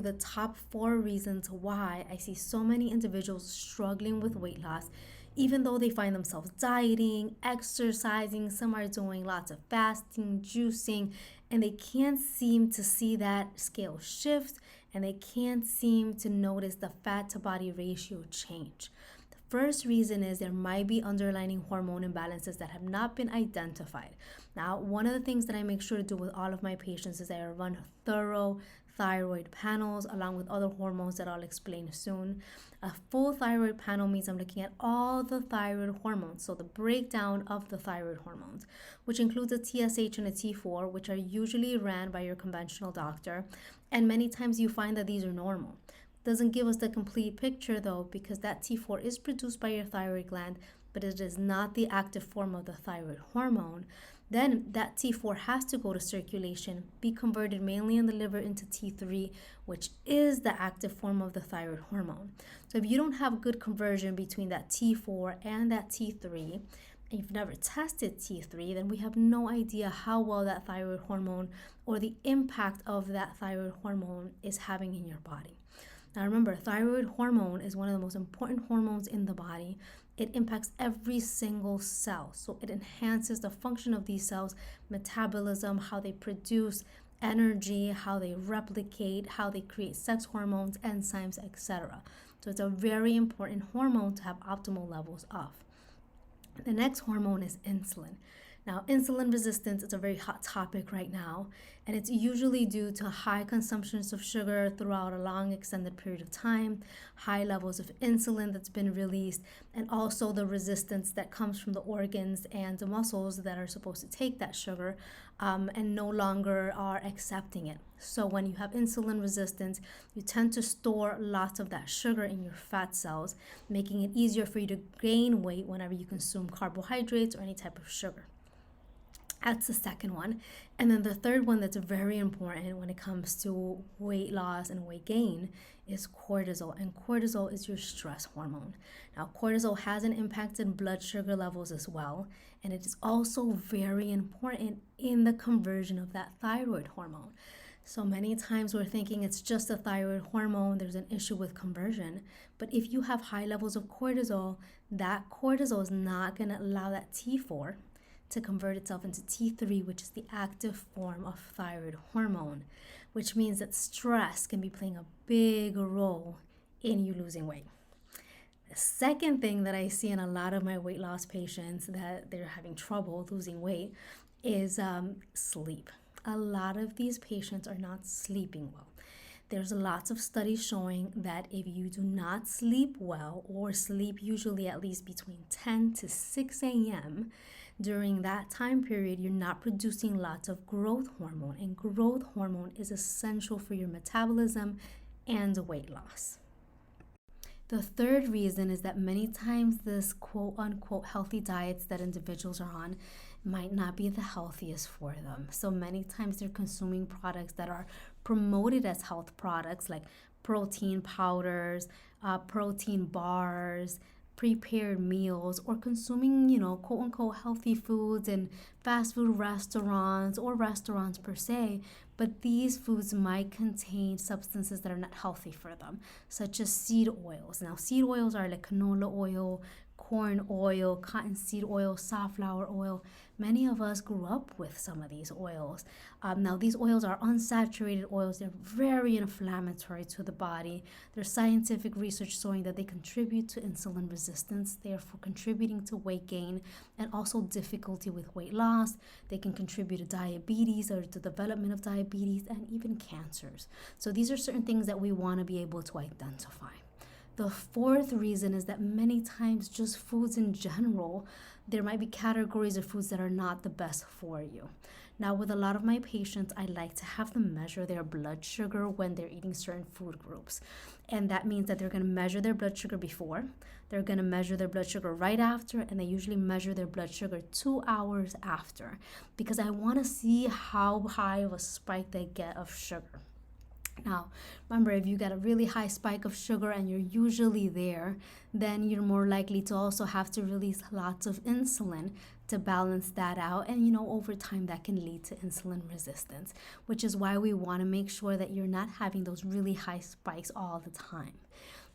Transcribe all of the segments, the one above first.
the top 4 reasons why I see so many individuals struggling with weight loss, even though they find themselves dieting, exercising, some are doing lots of fasting, juicing, and they can't seem to see that scale shift, and they can't seem to notice the fat to body ratio change. The first reason is there might be underlying hormone imbalances that have not been identified. Now, one of the things that I make sure to do with all of my patients is I run thorough thyroid panels along with other hormones that I'll explain soon. A full thyroid panel means I'm looking at all the thyroid hormones, so the breakdown of the thyroid hormones, which includes a TSH and a T4, which are usually ran by your conventional doctor, and many times you find that these are normal. Doesn't give us the complete picture though, because that T4 is produced by your thyroid gland, but it is not the active form of the thyroid hormone. Then that T4 has to go to circulation, be converted mainly in the liver into T3, which is the active form of the thyroid hormone. So if you don't have good conversion between that T4 and that T3, and you've never tested T3, then we have no idea how well that thyroid hormone or the impact of that thyroid hormone is having in your body. Now remember, thyroid hormone is one of the most important hormones in the body. It impacts every single cell. So it enhances the function of these cells, metabolism, how they produce energy, how they replicate, how they create sex hormones, enzymes, etc. So it's a very important hormone to have optimal levels of. The next hormone is insulin. Now, insulin resistance is a very hot topic right now, and it's usually due to high consumptions of sugar throughout a long extended period of time, high levels of insulin that's been released, and also the resistance that comes from the organs and the muscles that are supposed to take that sugar and no longer are accepting it. So when you have insulin resistance, you tend to store lots of that sugar in your fat cells, making it easier for you to gain weight whenever you consume carbohydrates or any type of sugar. That's the second one. And then the third one that's very important when it comes to weight loss and weight gain is cortisol. And cortisol is your stress hormone. Now, cortisol has an impact in blood sugar levels as well. And it is also very important in the conversion of that thyroid hormone. So many times we're thinking it's just a thyroid hormone, there's an issue with conversion. But if you have high levels of cortisol, that cortisol is not going to allow that T4 to convert itself into T3, which is the active form of thyroid hormone, which means that stress can be playing a big role in you losing weight. The second thing that I see in a lot of my weight loss patients that they're having trouble losing weight is sleep. A lot of these patients are not sleeping well. There's lots of studies showing that if you do not sleep well, or sleep usually at least between 10 to 6 a.m., during that time period, you're not producing lots of growth hormone, and growth hormone is essential for your metabolism and weight loss. The third reason is that many times this quote unquote healthy diets that individuals are on might not be the healthiest for them. So many times they're consuming products that are promoted as health products like protein powders, protein bars, prepared meals, or consuming, quote unquote healthy foods in fast food restaurants or restaurants per se, but these foods might contain substances that are not healthy for them, such as seed oils. Now, seed oils are like canola oil, corn oil, cottonseed oil, safflower oil. Many of us grew up with some of these oils. Now, these oils are unsaturated oils. They're very inflammatory to the body. There's scientific research showing that they contribute to insulin resistance, therefore contributing to weight gain and also difficulty with weight loss. They can contribute to diabetes or the development of diabetes and even cancers. So these are certain things that we want to be able to identify. The fourth reason is that many times just foods in general, there might be categories of foods that are not the best for you. Now, with a lot of my patients, I like to have them measure their blood sugar when they're eating certain food groups. And that means that they're going to measure their blood sugar before, they're going to measure their blood sugar right after, and they usually measure their blood sugar 2 hours after, because I want to see how high of a spike they get of sugar. Now, remember, if you get a really high spike of sugar and you're usually there, then you're more likely to also have to release lots of insulin to balance that out. And, you know, over time, that can lead to insulin resistance, which is why we want to make sure that you're not having those really high spikes all the time.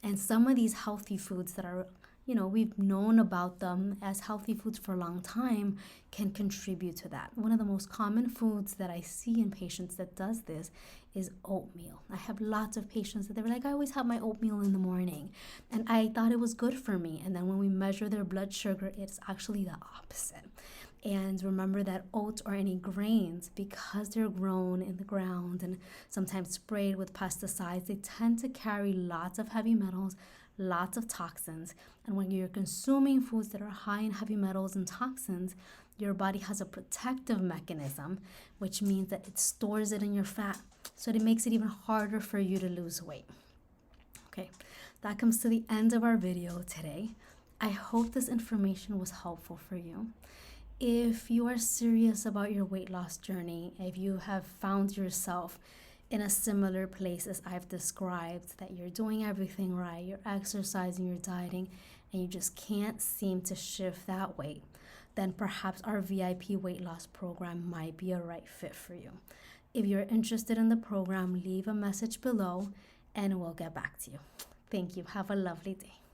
And some of these healthy foods that are, you know, we've known about them as healthy foods for a long time can contribute to that. One of the most common foods that I see in patients that does this is oatmeal. I have lots of patients that they're like, I always have my oatmeal in the morning and I thought it was good for me. And then when we measure their blood sugar, it's actually the opposite. And remember that oats or any grains, because they're grown in the ground and sometimes sprayed with pesticides, they tend to carry lots of heavy metals, lots of toxins. And when you're consuming foods that are high in heavy metals and toxins, your body has a protective mechanism, which means that it stores it in your fat. So it makes it even harder for you to lose weight. Okay, that comes to the end of our video today. I hope this information was helpful for you. If you are serious about your weight loss journey, if you have found yourself in a similar place as I've described, that you're doing everything right, you're exercising, you're dieting, and you just can't seem to shift that weight, then perhaps our VIP weight loss program might be a right fit for you. If you're interested in the program, leave a message below and we'll get back to you. Thank you. Have a lovely day.